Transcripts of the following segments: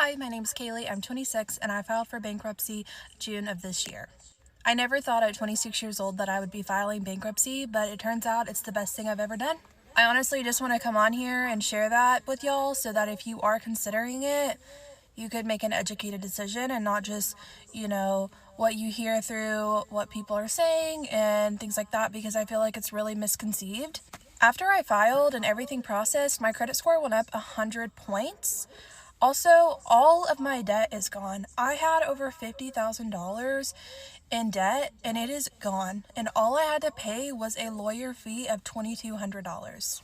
Hi, my name's Kaylee. I'm 26 and I filed for bankruptcy June of this year. I never thought at 26 years old that I would be filing bankruptcy, but it turns out it's the best thing I've ever done. I honestly just want to come on here and share that with y'all so that if you are considering it, you could make an educated decision and not just, what you hear through what people are saying and things like that, because I feel like it's really misconceived. After I filed and everything processed, my credit score went up 100 points. Also, all of my debt is gone. I had over $50,000 in debt and it is gone. And all I had to pay was a lawyer fee of $2,200. So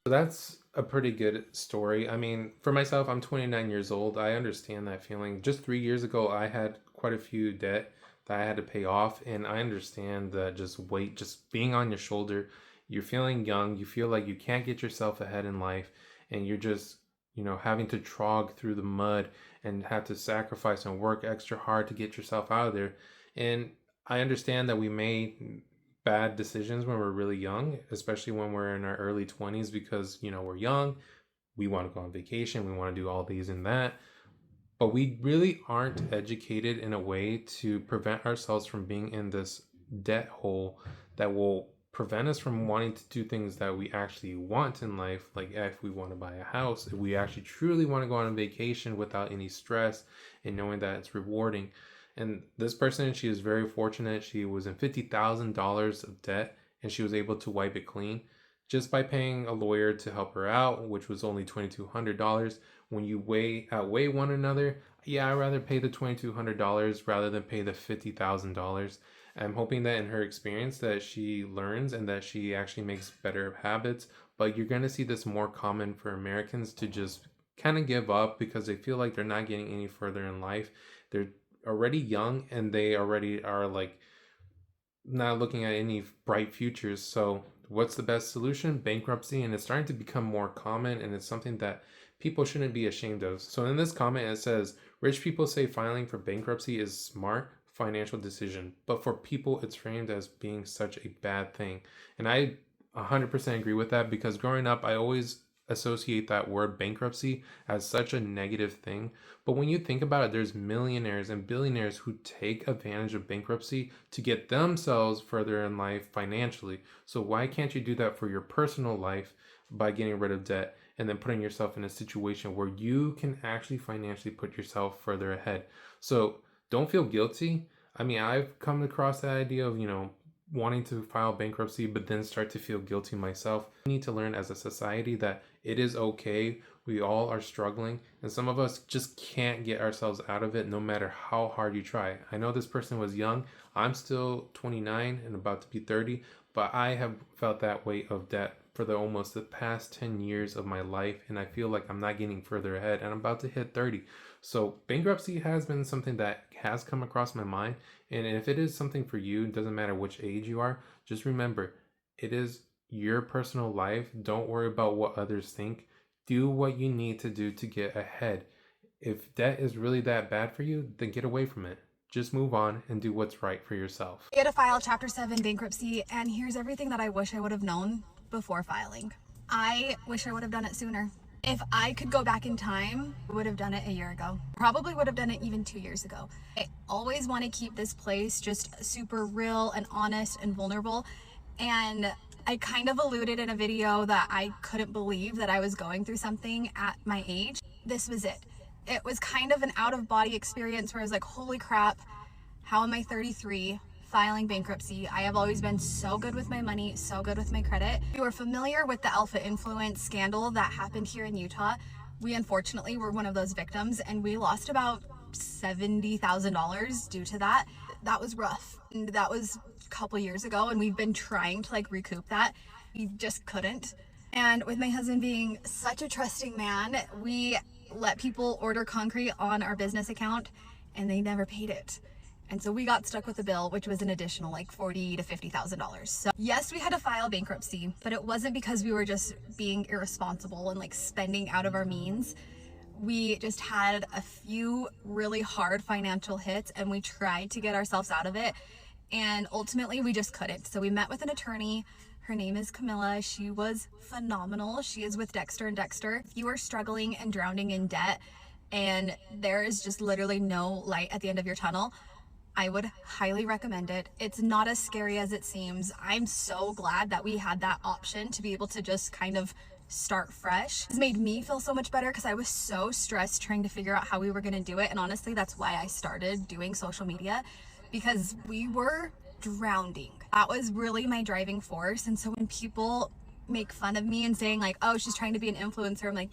that's a pretty good story. I mean, for myself, I'm 29 years old. I understand that feeling. Just 3 years ago, I had quite a few debt that I had to pay off. And I understand that just being on your shoulder, you're feeling young, you feel like you can't get yourself ahead in life, and you're just, having to trog through the mud and have to sacrifice and work extra hard to get yourself out of there. And I understand that we made bad decisions when we're really young, especially when we're in our early 20s, because, we're young, we want to go on vacation, we want to do all these and that. But we really aren't educated in a way to prevent ourselves from being in this debt hole that will prevent us from wanting to do things that we actually want in life. Like if we want to buy a house, if we actually truly want to go on a vacation without any stress and knowing that it's rewarding. And this person, she is very fortunate. She was in $50,000 of debt and she was able to wipe it clean just by paying a lawyer to help her out, which was only $2,200. When you outweigh one another, yeah, I'd rather pay the $2,200 rather than pay the $50,000. I'm hoping that in her experience that she learns and that she actually makes better habits. But you're going to see this more common for Americans to just kind of give up because they feel like they're not getting any further in life. They're already young and they already are like not looking at any bright futures. So what's the best solution? Bankruptcy. And it's starting to become more common, and it's something that people shouldn't be ashamed of. So in this comment, it says, rich people say filing for bankruptcy is smart financial decision, but for people, it's framed as being such a bad thing. And I 100% agree with that, because growing up, I always associate that word bankruptcy as such a negative thing. But when you think about it, there's millionaires and billionaires who take advantage of bankruptcy to get themselves further in life financially. So why can't you do that for your personal life by getting rid of debt and then putting yourself in a situation where you can actually financially put yourself further ahead? So don't feel guilty. I mean, I've come across that idea of, wanting to file bankruptcy, but then start to feel guilty myself. We need to learn as a society that it is okay. We all are struggling, and some of us just can't get ourselves out of it no matter how hard you try. I know this person was young. I'm still 29 and about to be 30, but I have felt that weight of debt for almost the past 10 years of my life, and I feel like I'm not getting further ahead, and I'm about to hit 30. So bankruptcy has been something that has come across my mind, and if it is something for you, it doesn't matter which age you are, just remember, it is your personal life. Don't worry about what others think. Do what you need to do to get ahead. If debt is really that bad for you, then get away from it. Just move on and do what's right for yourself. I had to file Chapter 7 bankruptcy, and here's everything that I wish I would have known before filing. I wish I would have done it sooner. If I could go back in time, I would have done it a year ago. Probably would have done it even 2 years ago. I always want to keep this place just super real and honest and vulnerable. And I kind of alluded in a video that I couldn't believe that I was going through something at my age. This was it. It was kind of an out-of-body experience where I was like, holy crap, how am I 33? Filing bankruptcy. I have always been so good with my money, so good with my credit. If you are familiar with the alpha influence scandal that happened here in Utah, we unfortunately were one of those victims, and we lost about $70,000 due to that. That was rough. And that was a couple years ago, and we've been trying to recoup that. We just couldn't. And with my husband being such a trusting man, we let people order concrete on our business account, and they never paid it. And so we got stuck with a bill, which was an additional $40,000 to $50,000. So yes, we had to file bankruptcy, but it wasn't because we were just being irresponsible and spending out of our means. We just had a few really hard financial hits, and we tried to get ourselves out of it. And ultimately we just couldn't. So we met with an attorney. Her name is Camilla. She was phenomenal. She is with Dexter and Dexter. If you are struggling and drowning in debt, and there is just literally no light at the end of your tunnel, I would highly recommend it. It's not as scary as it seems. I'm so glad that we had that option to be able to just kind of start fresh. It's made me feel so much better because I was so stressed trying to figure out how we were going to do it. And honestly, that's why I started doing social media, because we were drowning. That was really my driving force. And so when people make fun of me and saying like, oh, she's trying to be an influencer, I'm like,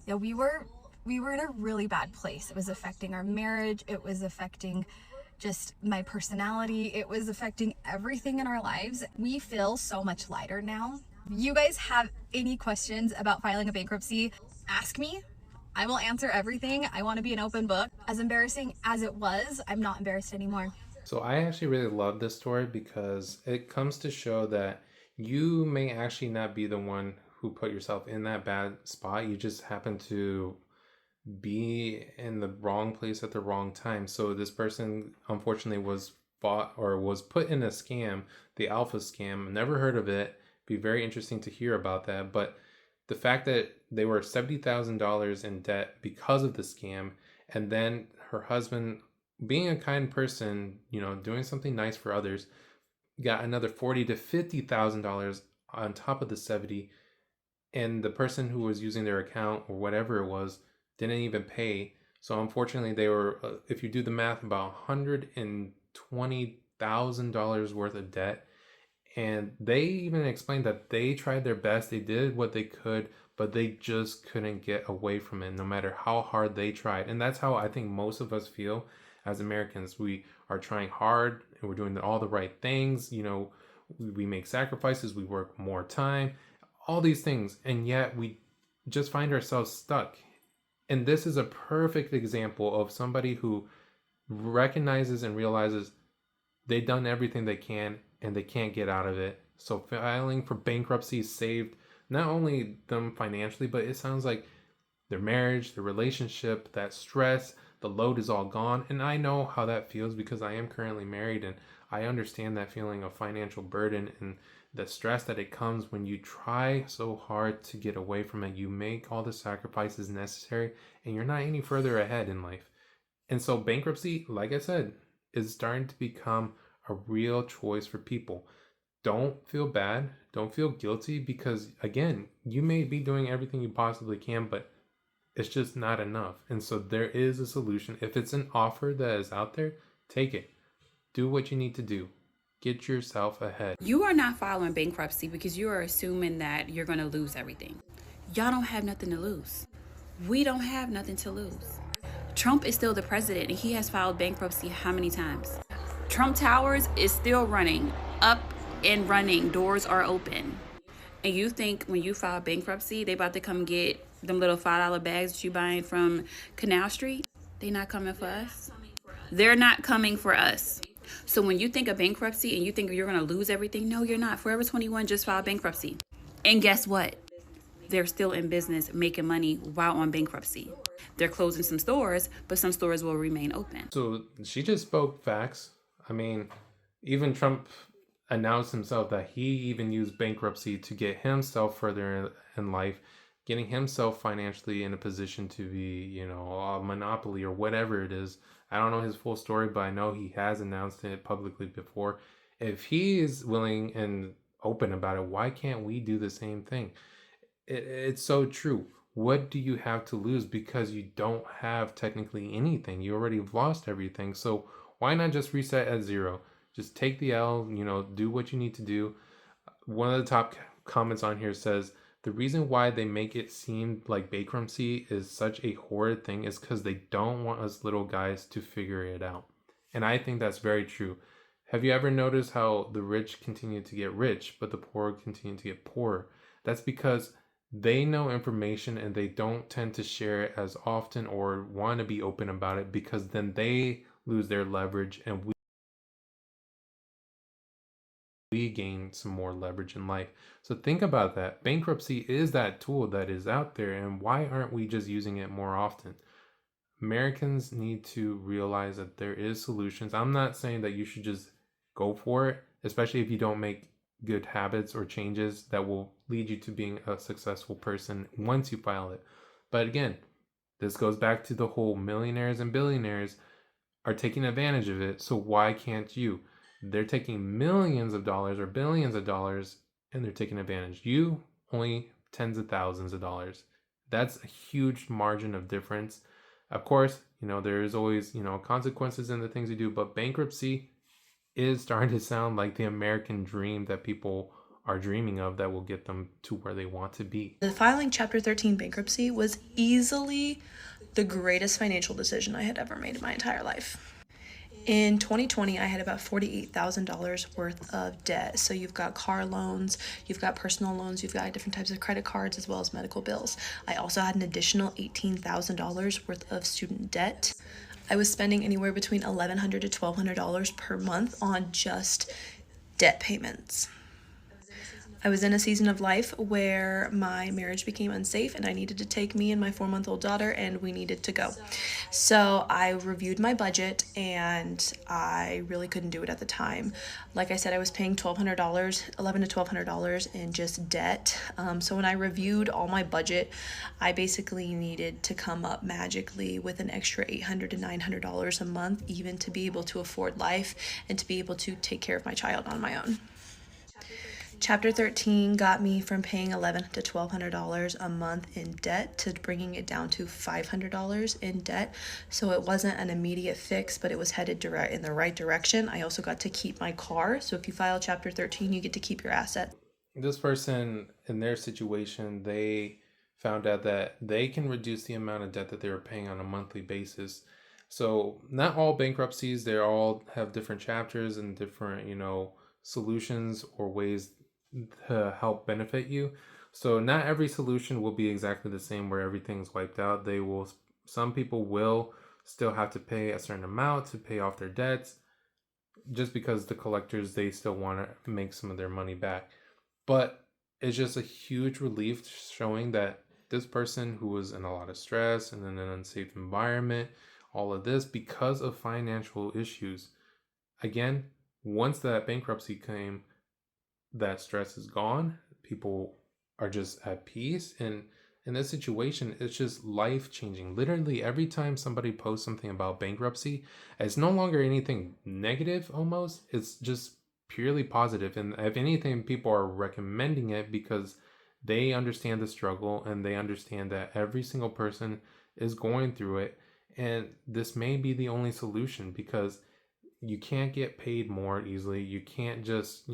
yeah, we were in a really bad place. It was affecting our marriage. It was affecting just my personality. It was affecting everything in our lives. We feel so much lighter now. You guys have any questions about filing a bankruptcy, ask me. I will answer everything. I want to be an open book. As embarrassing as it was, I'm not embarrassed anymore. So I actually really love this story because it comes to show that you may actually not be the one who put yourself in that bad spot. You just happen to be in the wrong place at the wrong time. So this person unfortunately was bought or was put in a scam, the alpha scam. Never heard of it. Be very interesting to hear about that. But the fact that they were $70,000 in debt because of the scam, and then her husband, being a kind person, doing something nice for others, got another $40,000 to $50,000 on top of the 70, and the person who was using their account or whatever it was didn't even pay. So unfortunately, they were, if you do the math, about $120,000 worth of debt. And they even explained that they tried their best, they did what they could, but they just couldn't get away from it no matter how hard they tried. And that's how I think most of us feel as Americans. We are trying hard and we're doing all the right things. We make sacrifices, we work more time, all these things, and yet we just find ourselves stuck. And this is a perfect example of somebody who recognizes and realizes they've done everything they can and they can't get out of it. So filing for bankruptcy saved not only them financially, but it sounds like their marriage, their relationship, that stress, the load is all gone. And I know how that feels because I am currently married, and I understand that feeling of financial burden and the stress that it comes when you try so hard to get away from it. You make all the sacrifices necessary and you're not any further ahead in life. And so bankruptcy, like I said, is starting to become a real choice for people. Don't feel bad. Don't feel guilty because, again, you may be doing everything you possibly can, but it's just not enough. And so there is a solution. If it's an offer that is out there, take it. Do what you need to do. Get yourself ahead. You are not filing bankruptcy because you are assuming that you're going to lose everything. Y'all don't have nothing to lose. We don't have nothing to lose. Trump is still the president and he has filed bankruptcy how many times? Trump Towers is still running, up and running. Doors are open. And you think when you file bankruptcy, they about to come get them little $5 bags that you buying from Canal Street? They not coming for us. They're not coming for us. So when you think of bankruptcy and you think you're going to lose everything, no, you're not. Forever 21 just filed bankruptcy. And guess what? They're still in business making money while on bankruptcy. They're closing some stores, but some stores will remain open. So she just spoke facts. I mean, even Trump announced himself that he even used bankruptcy to get himself further in life, getting himself financially in a position to be, a monopoly or whatever it is. I don't know his full story, but I know he has announced it publicly before. If he is willing and open about it, why can't we do the same thing? It's so true. What do you have to lose? Because you don't have technically anything. You already lost everything. So why not just reset at zero? Just take the L, do what you need to do. One of the top comments on here says, the reason why they make it seem like bankruptcy is such a horrid thing is because they don't want us little guys to figure it out. And I think that's very true. Have you ever noticed how the rich continue to get rich, but the poor continue to get poorer? That's because they know information and they don't tend to share it as often or want to be open about it, because then they lose their leverage and we gain some more leverage in life. So think about that. Bankruptcy is that tool that is out there, and why aren't we just using it more often? Americans need to realize that there is solutions. I'm not saying that you should just go for it, especially if you don't make good habits or changes that will lead you to being a successful person once you file it. But again, This goes back to the whole millionaires and billionaires are taking advantage of it. So why can't you? They're taking millions of dollars or billions of dollars and they're taking advantage. You only tens of thousands of dollars. That's a huge margin of difference. Of course, there is always, consequences in the things you do, but bankruptcy is starting to sound like the American dream that people are dreaming of that will get them to where they want to be. Filing Chapter 13 bankruptcy was easily the greatest financial decision I had ever made in my entire life. In 2020, I had about $48,000 worth of debt. So you've got car loans, you've got personal loans, you've got different types of credit cards, as well as medical bills. I also had an additional $18,000 worth of student debt. I was spending anywhere between $1,100 to $1,200 per month on just debt payments. I was in a season of life where my marriage became unsafe and I needed to take me and my 4-month-old daughter and we needed to go. So I reviewed my budget and I really couldn't do it at the time. Like I said, I was paying $1,200, $1,100 to $1,200 in just debt. So when I reviewed all my budget, I basically needed to come up magically with an extra $800 to $900 a month, even to be able to afford life and to be able to take care of my child on my own. Chapter 13 got me from paying $1,100 to $1,200 a month in debt to bringing it down to $500 in debt. So it wasn't an immediate fix, but it was headed in the right direction. I also got to keep my car. So if you file Chapter 13, you get to keep your asset. This person, in their situation, they found out that they can reduce the amount of debt that they were paying on a monthly basis. So not all bankruptcies, they all have different chapters and different, solutions or ways to help benefit you. So not every solution will be exactly the same where everything's wiped out. Some people will still have to pay a certain amount to pay off their debts just because the collectors, they still want to make some of their money back. But it's just a huge relief showing that this person who was in a lot of stress and in an unsafe environment, all of this because of financial issues. Again, once that bankruptcy came, that stress is gone. People are just at peace. And in this situation, it's just life changing. Literally, every time somebody posts something about bankruptcy, it's no longer anything negative almost. It's just purely positive. And if anything, people are recommending it because they understand the struggle and they understand that every single person is going through it. And this may be the only solution because you can't get paid more easily. You can't just,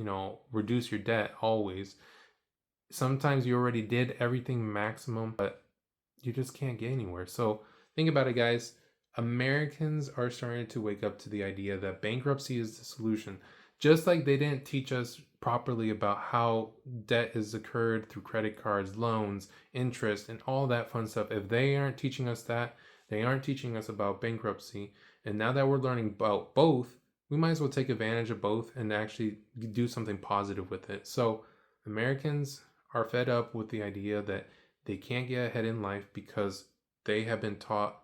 reduce your debt always. Sometimes you already did everything maximum, but you just can't get anywhere. So think about it, guys. Americans are starting to wake up to the idea that bankruptcy is the solution. Just like they didn't teach us properly about how debt is occurred through credit cards, loans, interest, and all that fun stuff. If they aren't teaching us that, they aren't teaching us about bankruptcy. And now that we're learning about both, we might as well take advantage of both and actually do something positive with it. So Americans are fed up with the idea that they can't get ahead in life because they have been taught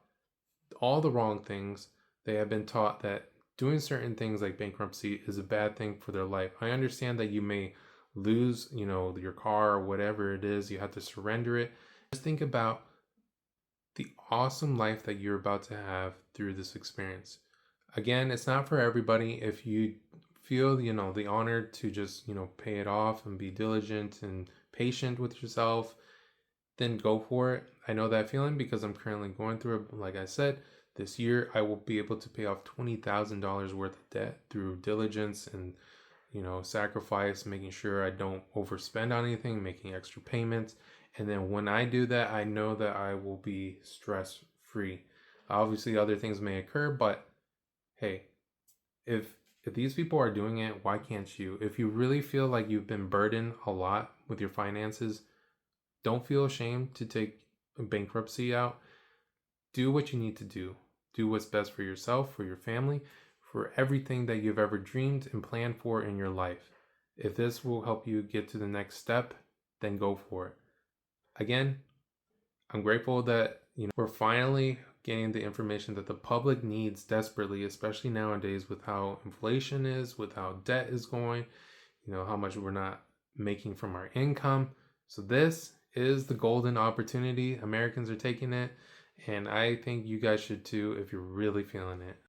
all the wrong things. They have been taught that doing certain things like bankruptcy is a bad thing for their life. I understand that you may lose, your car or whatever it is. You have to surrender it. Just think about the awesome life that you're about to have through this experience. Again, it's not for everybody. If you feel, the honor to just, pay it off and be diligent and patient with yourself, then go for it. I know that feeling because I'm currently going through it. Like I said, this year I will be able to pay off $20,000 worth of debt through diligence and, sacrifice, making sure I don't overspend on anything, making extra payments. And then when I do that, I know that I will be stress free. Obviously, other things may occur, but hey, if these people are doing it, why can't you? If you really feel like you've been burdened a lot with your finances, don't feel ashamed to take bankruptcy out. Do what you need to do. Do what's best for yourself, for your family, for everything that you've ever dreamed and planned for in your life. If this will help you get to the next step, then go for it. Again, I'm grateful that we're finally getting the information that the public needs desperately, especially nowadays with how inflation is, with how debt is going, how much we're not making from our income. So this is the golden opportunity. Americans are taking it. And I think you guys should too if you're really feeling it.